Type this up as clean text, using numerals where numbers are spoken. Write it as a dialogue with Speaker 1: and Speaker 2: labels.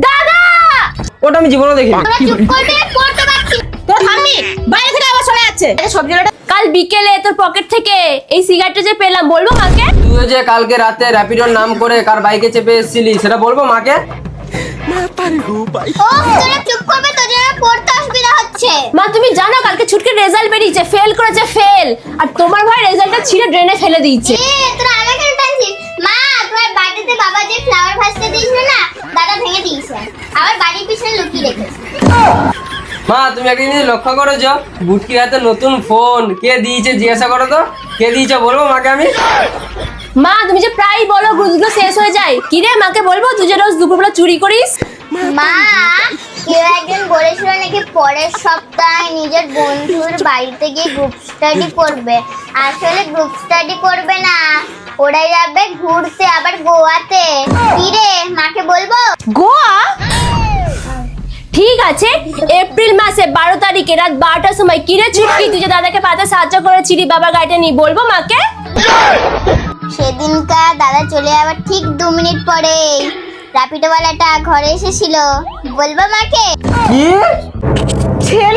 Speaker 1: দাদা
Speaker 2: ওটা আমি জীবনে দেখিনি।
Speaker 3: তোরা চুপ করবে, পড়তে পারছি না।
Speaker 1: তোর থামবি, বাইরে থেকে আবার শোনা যাচ্ছে। এই সবজিটা কাল বিকেলে তোর পকেট থেকে এই সিগারেটটা যে পেলাম, বলবো মাকে?
Speaker 2: তুইও যে কালকে রাতে র্যাপিডোর নাম করে কার বাইকে চেপে এসেছিলি সেটা বলবো মাকে?
Speaker 3: ও তোরা চুপ করবে, তোর জন্য পড়তে অসুবিধা হচ্ছে।
Speaker 1: মা তুমি জানো কালকে ছুটকে রেজাল্ট বেরিয়েছে, ফেল করেছে, ফেল। আর তোমার ভাই রেজাল্টটা ছিঁড়ে ড্রেনে ফেলে দিয়েছে।
Speaker 3: তোরা আমাকে টানছিস। মা তোমার বাড়িতে বাবা যে ফ্লাওয়ার ভাসতে দিয়েছিল না, দাদা ভেঙে দিয়েছে, আবার বাড়ির পিছনে লুকিয়ে রেখেছে।
Speaker 2: মা তুমি একটা জিনিস লক্ষ্য করেছো, বুটকির হাতে নতুন ফোন কে দিয়েছে জিজ্ঞাসা করো তো, কে দিয়েছে বলবো মাকে আমি?
Speaker 1: মা তুমি যে প্রায় বলো গুজগুলো শেষ হয়ে যায়, কি রে মাকে বলবো তুই যে রোজ দুপুরবেলা চুরি করিস?
Speaker 3: মা কেউ একজন বলেছিল নাকি পরের সপ্তাহে নিজের বন্ধুর বাড়িতে গিয়ে গ্রুপ স্টাডি করবে। আসলে গ্রুপ স্টাডি করবে না, ওরা যাবে ঘুরতে, আবার গোয়াতে। কি রে মাকে বলবো?
Speaker 1: গোয়া? ঠিক আছে, এপ্রিল মাসে 12 তারিখে রাত 12টার সময় কিরে ছুটকি তুই যে দাদাকে পাতে সাহায্য করেছিলি বাবার গাড়িটা নিয়ে, বলবো মাকে?
Speaker 3: সেদিনকার দাদা চলে যাওয়ার ঠিক 2 মিনিট পরে র্যাপিডোওয়ালাটা ঘরে এসেছিল, বলবো মাকে?
Speaker 2: কি?
Speaker 1: ছেলে